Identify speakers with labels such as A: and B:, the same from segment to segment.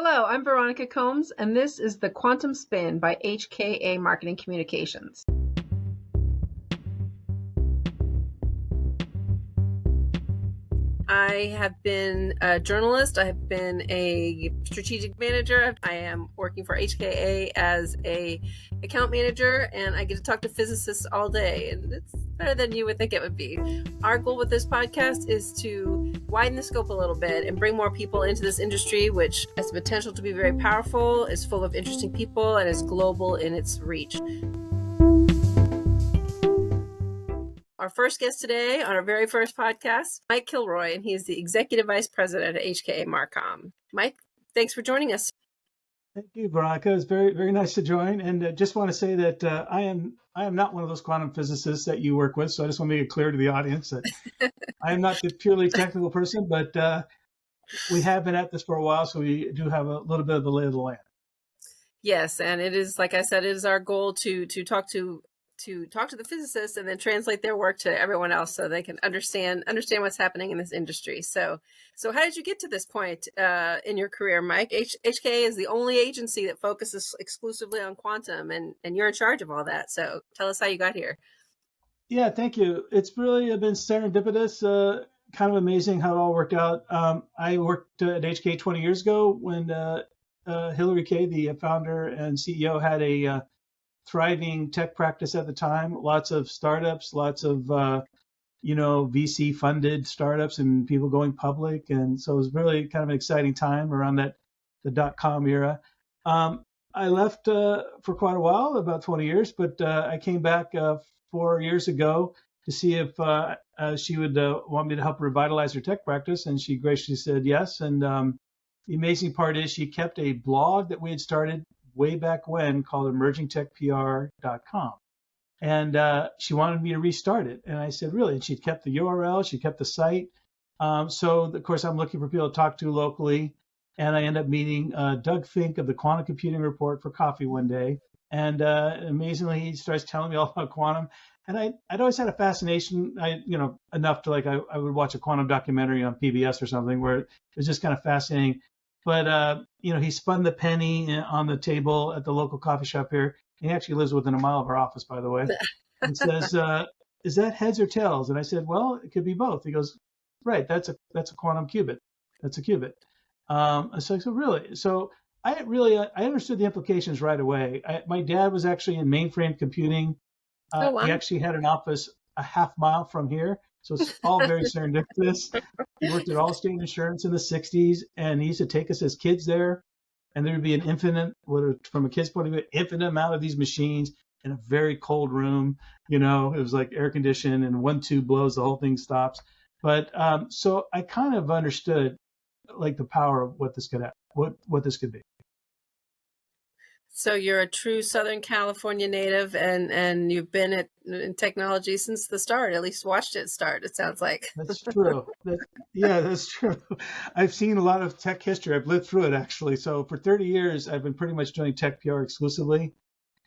A: Hello, I'm Veronica Combs, and this is the Quantum Spin by HKA Marketing Communications. I have been a journalist. I have been a strategic manager. I am working for HKA as a account manager, and I get to talk to physicists all day, and it's better than you would think it would be. Our goal with this podcast is to widen the scope a little bit and bring more people into this industry, which has the potential to be very powerful, is full of interesting people, and is global in its reach. Our first guest today on our very first podcast, Mike Kilroy, and he is the Executive Vice President at HKA Marcom. Mike, thanks for joining us.
B: Thank you, Veronica. It's very, very nice to join. And just want to say that I am not one of those quantum physicists that you work with. So I just want to make it clear to the audience that I am not the purely technical person, but we have been at this for a while. So we do have a little bit of the lay of the land.
A: Yes. And it is, like I said, it is our goal to talk to the physicists and then translate their work to everyone else so they can understand what's happening in this industry. So how did you get to this point in your career, Mike? HKA is the only agency that focuses exclusively on quantum, and you're in charge of all that. So tell us how you got here.
B: Yeah, thank you. It's really been serendipitous, kind of amazing how it all worked out. I worked at HKA 20 years ago when Hillary Kay, the founder and CEO, had a thriving tech practice at the time, lots of startups, lots of, VC funded startups and people going public. And so it was really kind of an exciting time around the .com era. I left for quite a while, about 20 years, but I came back 4 years ago to see if she would want me to help revitalize her tech practice. And she graciously said yes. And the amazing part is she kept a blog that we had started way back when called emergingtechpr.com. And she wanted me to restart it. And I said, really? And she'd kept the URL, she kept the site. So, of course, I'm looking for people to talk to locally. And I end up meeting Doug Fink of the Quantum Computing Report for coffee one day. And amazingly, he starts telling me all about quantum. And I'd always had a fascination, enough to I would watch a quantum documentary on PBS or something where it was just kind of fascinating. But, he spun the penny on the table at the local coffee shop here. He actually lives within a mile of our office, by the way, and says, is that heads or tails? And I said, well, it could be both. He goes, right, that's a quantum qubit. That's a qubit. So really? So I understood the implications right away. My dad was actually in mainframe computing.
A: Oh, wow.
B: He actually had an office a half mile from here. So it's all very serendipitous. He worked at Allstate Insurance in the 60s, and he used to take us as kids there. And there would be an infinite, from a kid's point of view, infinite amount of these machines in a very cold room. It was like air conditioned, and one tube blows, the whole thing stops. But so I kind of understood the power of what this could have, what this could be.
A: So you're a true Southern California native, and you've been in technology since the start, at least watched it start, it sounds like.
B: That's true. That's true. I've seen a lot of tech history. I've lived through it, actually. So for 30 years, I've been pretty much doing tech PR exclusively.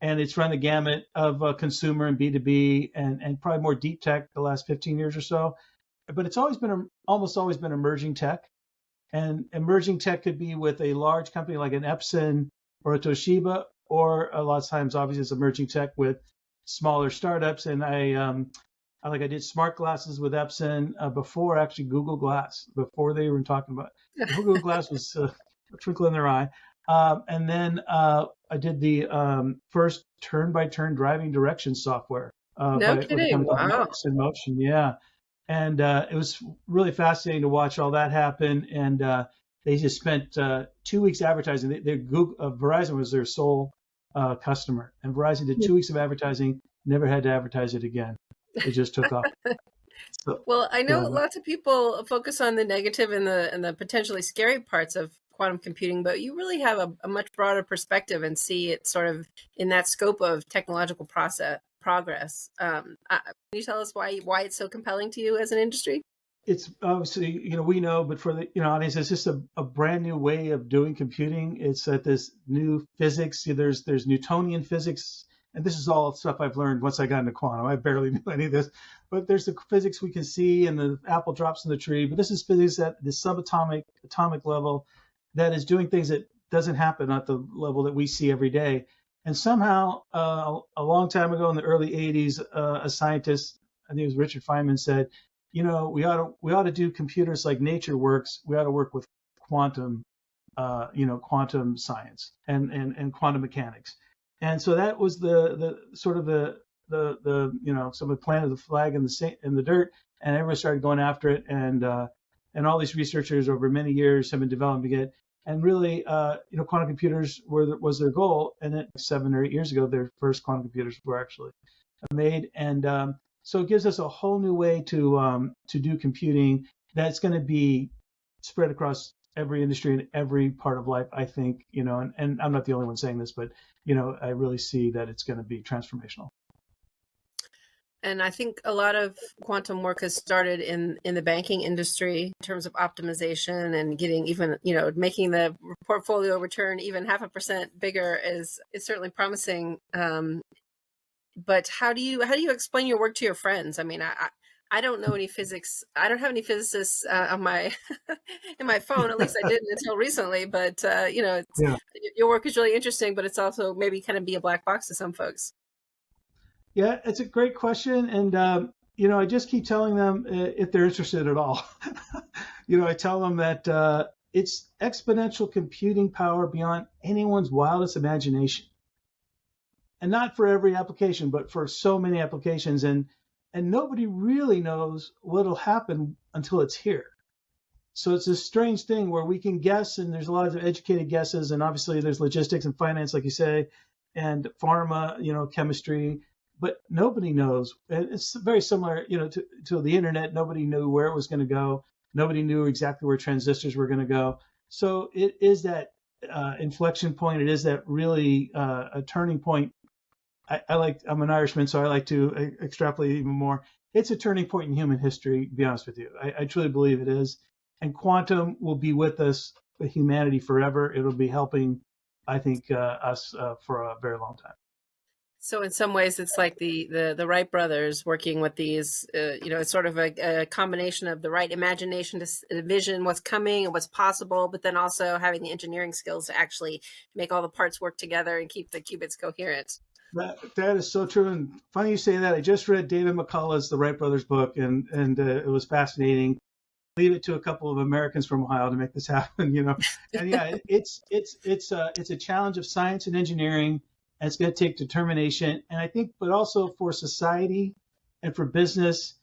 B: And it's run the gamut of consumer and B2B and probably more deep tech the last 15 years or so. But it's almost always been emerging tech. And emerging tech could be with a large company like an Epson or a Toshiba, or a lot of times, obviously, it's emerging tech with smaller startups. And I did smart glasses with Epson before actually Google Glass, before they were talking about it. Google Glass was a twinkle in their eye. And then I did the first turn-by-turn driving direction software.
A: No kidding! Wow.
B: In motion, yeah. And it was really fascinating to watch all that happen. And they just spent 2 weeks advertising. Verizon was their sole customer, and Verizon did 2 weeks of advertising, never had to advertise it again. It just took off. So,
A: well, I know lots of people focus on the negative and the potentially scary parts of quantum computing, but you really have a much broader perspective and see it sort of in that scope of technological progress. Can you tell us why it's so compelling to you as an industry?
B: It's obviously, we know, but for the audience, it's just a brand new way of doing computing. It's at this new physics. There's Newtonian physics, and this is all stuff I've learned once I got into quantum. I barely knew any of this, but there's the physics we can see, and the apple drops in the tree. But this is physics at the atomic level that is doing things that doesn't happen at the level that we see every day. And somehow, a long time ago in the early 80s, a scientist, I think it was Richard Feynman, said, we ought to do computers like nature works. We ought to work with quantum, quantum science and quantum mechanics. And so that was the sort of the someone planted the flag in the dirt, and everyone started going after it. And all these researchers over many years have been developing it. And really, quantum computers was their goal. And then 7 or 8 years ago, their first quantum computers were actually made. And so it gives us a whole new way to do computing that's going to be spread across every industry and every part of life, I think. And I'm not the only one saying this, but I really see that it's going to be transformational.
A: And I think a lot of quantum work has started in the banking industry in terms of optimization and getting even, making the portfolio return even 0.5% bigger is certainly promising. But how do you explain your work to your friends? I mean, I don't know any physics. I don't have any physicists on my in my phone. At least I didn't until recently. But your work is really interesting. But it's also maybe kind of be a black box to some folks.
B: Yeah, it's a great question. And, I just keep telling them if they're interested at all. I tell them that it's exponential computing power beyond anyone's wildest imagination. And not for every application, but for so many applications. And nobody really knows what'll happen until it's here. So it's a strange thing where we can guess, and there's a lot of educated guesses. And obviously there's logistics and finance, like you say, and pharma, chemistry. But nobody knows. It's very similar, to the internet. Nobody knew where it was going to go. Nobody knew exactly where transistors were going to go. So it is that inflection point. It is that really a turning point. I'm an Irishman, so I like to extrapolate even more. It's a turning point in human history, to be honest with you. I truly believe it is. And quantum will be with us, humanity, forever. It'll be helping, I think, us for a very long time.
A: So in some ways, it's like the Wright brothers working with these, it's sort of a combination of the right imagination to envision what's coming and what's possible, but then also having the engineering skills to actually make all the parts work together and keep the qubits coherent.
B: That is so true. And funny you say that. I just read David McCullough's The Wright Brothers book, and it was fascinating. Leave it to a couple of Americans from Ohio to make this happen, And yeah, it's a challenge of science and engineering. And it's going to take determination. And I think, but also for society and for business,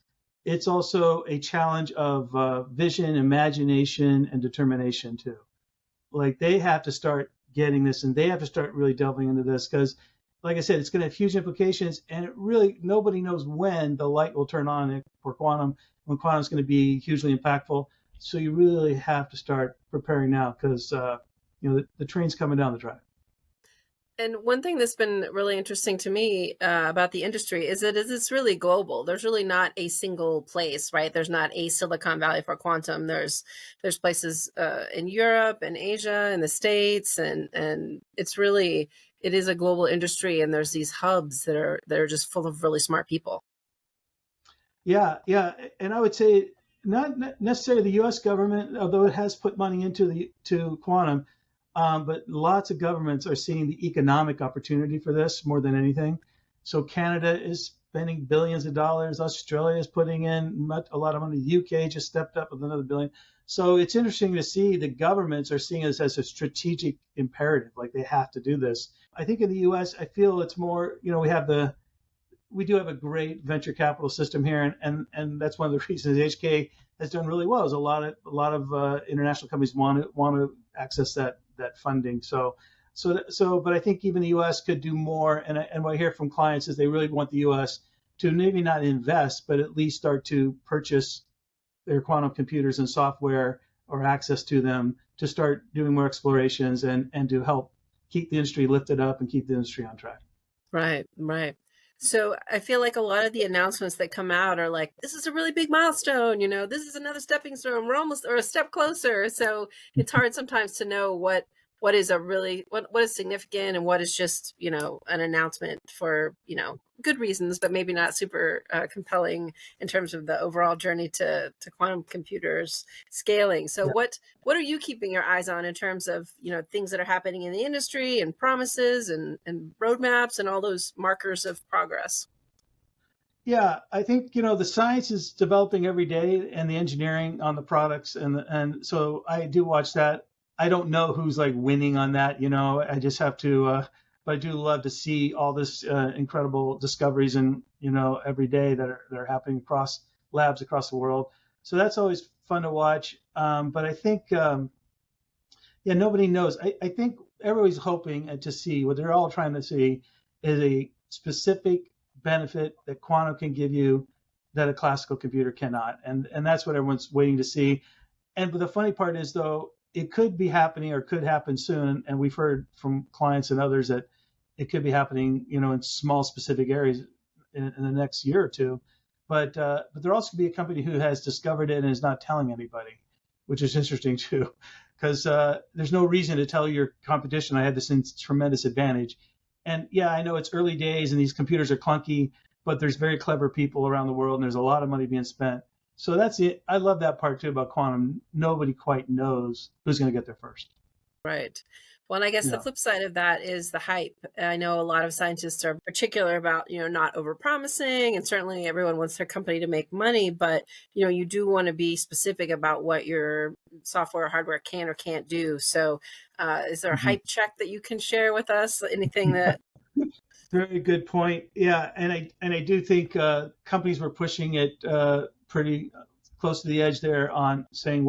B: it's also a challenge of vision, imagination, and determination too. Like they have to start getting this, and they have to start really delving into this because, like I said, it's going to have huge implications. And it really, nobody knows when the light will turn on for quantum, when quantum is going to be hugely impactful. So you really have to start preparing now because, the train's coming down the track.
A: And one thing that's been really interesting to me about the industry is that it's really global. There's really not a single place, right? There's not a Silicon Valley for quantum. There's places in Europe and Asia and the States, and it is a global industry. And there's these hubs that are just full of really smart people.
B: Yeah, and I would say not necessarily the U.S. government, although it has put money into quantum. But lots of governments are seeing the economic opportunity for this more than anything. So Canada is spending billions of dollars. Australia is putting in a lot of money. The UK just stepped up with another billion. So it's interesting to see the governments are seeing this as a strategic imperative, like they have to do this. I think in the U.S., I feel it's more, we do have a great venture capital system here, and that's one of the reasons HKA has done really well. Is a lot of international companies want to access that funding. So, but I think even the U.S. could do more. And what I hear from clients is they really want the U.S. to maybe not invest, but at least start to purchase their quantum computers and software or access to them to start doing more explorations and to help keep the industry lifted up and keep the industry on track.
A: Right. So I feel like a lot of the announcements that come out are like, this is a really big milestone, this is another stepping stone. We're almost or a step closer. So it's hard sometimes to know what what is what is significant and what is just, an announcement for, good reasons, but maybe not super compelling in terms of the overall journey to quantum computers scaling. So
B: Yeah.
A: what are you keeping your eyes on in terms of, things that are happening in the industry and promises and roadmaps and all those markers of progress?
B: Yeah, I think the science is developing every day, and the engineering on the products, and so I do watch that. I don't know who's like winning on that. I just have to. But I do love to see all this incredible discoveries, and every day that are happening across labs across the world. So that's always fun to watch. But I think yeah, nobody knows. I think everybody's hoping to see what they're all trying to see is a specific benefit that quantum can give you that a classical computer cannot. And that's what everyone's waiting to see. And but the funny part is, though, it could be happening or could happen soon. And we've heard from clients and others that it could be happening, in small specific areas in the next year or two. But there also could be a company who has discovered it and is not telling anybody, which is interesting too, because there's no reason to tell your competition I had this tremendous advantage. And yeah, I know it's early days and these computers are clunky, but there's very clever people around the world and there's a lot of money being spent. So that's it. I love that part too about quantum. Nobody quite knows who's going to get there first.
A: Right. Well, and I guess the flip side of that is the hype. I know a lot of scientists are particular about, not overpromising, and certainly everyone wants their company to make money, but, you do want to be specific about what your software or hardware can or can't do. So is there a hype check that you can share with us? Anything that...
B: Very good point. Yeah, and I do think companies were pushing it pretty close to the edge there on saying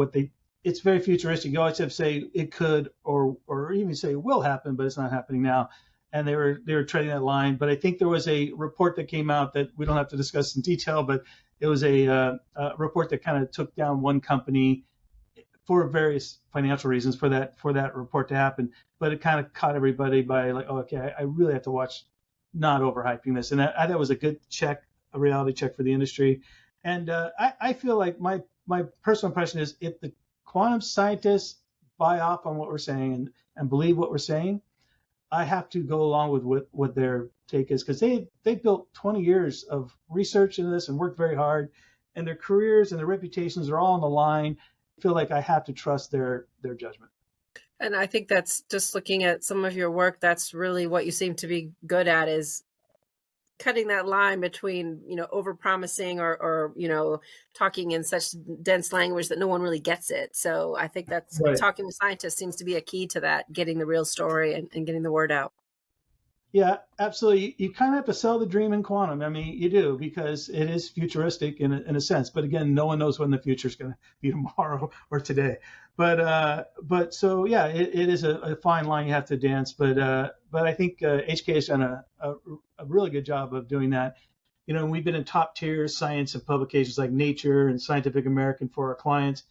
B: it's very futuristic. You always have to say it could or even say it will happen, but it's not happening now. And they were treading that line. But I think there was a report that came out that we don't have to discuss in detail, but it was a report that kind of took down one company for various financial reasons for that report to happen. But it kind of caught everybody by like, oh, okay, I really have to watch not overhyping this. And I thought it was a good check, a reality check for the industry. And I feel like my personal impression is if the quantum scientists buy off on what we're saying and believe what we're saying, I have to go along with what their take is, because they built 20 years of research into this and worked very hard, and their careers and their reputations are all on the line. I feel like I have to trust their judgment.
A: And I think that's just looking at some of your work. That's really what you seem to be good at, is cutting that line between, overpromising or talking in such dense language that no one really gets it. So I think that's
B: Right.
A: Talking to scientists seems to be a key to that, getting the real story and getting the word out.
B: Yeah, absolutely. You kind of have to sell the dream in quantum. I mean, you do, because it is futuristic in a sense. But again, no one knows when the future is going to be, tomorrow or today. But so yeah, it is a fine line you have to dance. But I think HKA has done a really good job of doing that. We've been in top tier science and publications like Nature and Scientific American for our clients,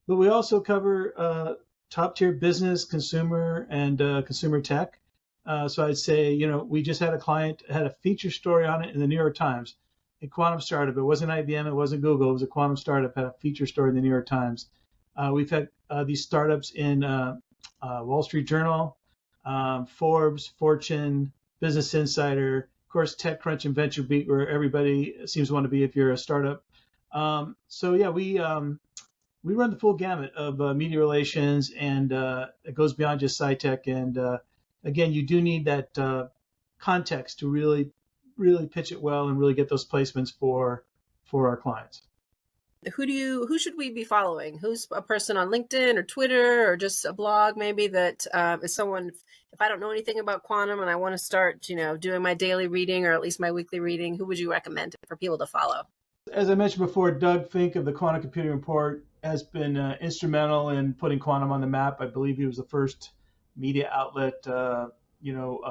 B: but we also cover top tier business, consumer, and consumer tech. So I'd say, we just had a client had a feature story on it in the New York Times. A quantum startup. It wasn't IBM. It wasn't Google. It was a quantum startup. Had a feature story in the New York Times. We've had these startups in Wall Street Journal, Forbes, Fortune, Business Insider, of course, TechCrunch and VentureBeat, where everybody seems to want to be if you're a startup. So yeah, we run the full gamut of media relations, and it goes beyond just SciTech. And again, you do need that context to really pitch it well and really get those placements for our clients.
A: Who should we be following? Who's a person on LinkedIn or Twitter or just a blog maybe that is someone, if I don't know anything about quantum and I want to start, doing my daily reading or at least my weekly reading, who would you recommend for people to follow?
B: As I mentioned before, Doug Fink of the Quantum Computing Report has been instrumental in putting quantum on the map. I believe he was the first media outlet,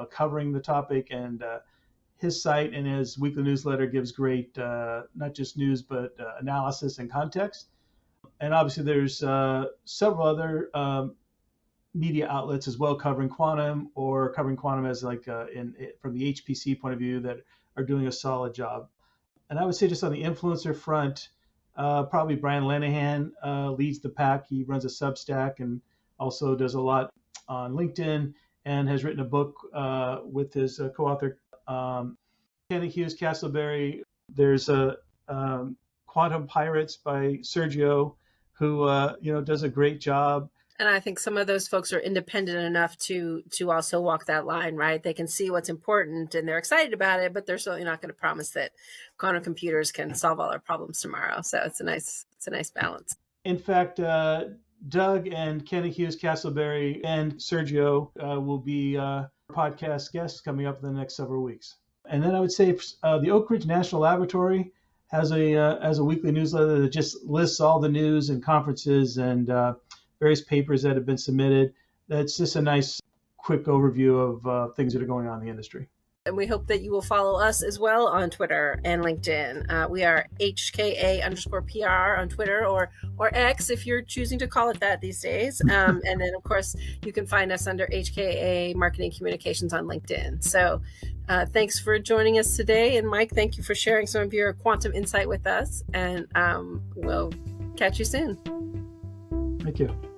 B: covering the topic, and his site and his weekly newsletter gives great, not just news, but analysis and context. And obviously there's several other media outlets as well covering quantum as like from the HPC point of view that are doing a solid job. And I would say just on the influencer front, probably Brian Lenihan leads the pack. He runs a Substack and also does a lot on LinkedIn and has written a book with his co-author Kenny Hughes Castleberry. There's a Quantum Pirates by Sergio, who does a great job.
A: And I think some of those folks are independent enough to also walk that line, right? They can see what's important and they're excited about it, but they're certainly not going to promise that quantum computers can solve all our problems tomorrow. So it's a nice balance.
B: In fact, Doug and Kenny Hughes Castleberry and Sergio will be podcast guests coming up in the next several weeks. And then I would say the Oak Ridge National Laboratory has a weekly newsletter that just lists all the news and conferences and various papers that have been submitted. That's just a nice, quick overview of things that are going on in the industry.
A: And we hope that you will follow us as well on Twitter and LinkedIn. We are HKA_PR on Twitter or X if you're choosing to call it that these days. And then, of course, you can find us under HKA Marketing Communications on LinkedIn. So thanks for joining us today. And Mike, thank you for sharing some of your quantum insight with us. And we'll catch you soon.
B: Thank you.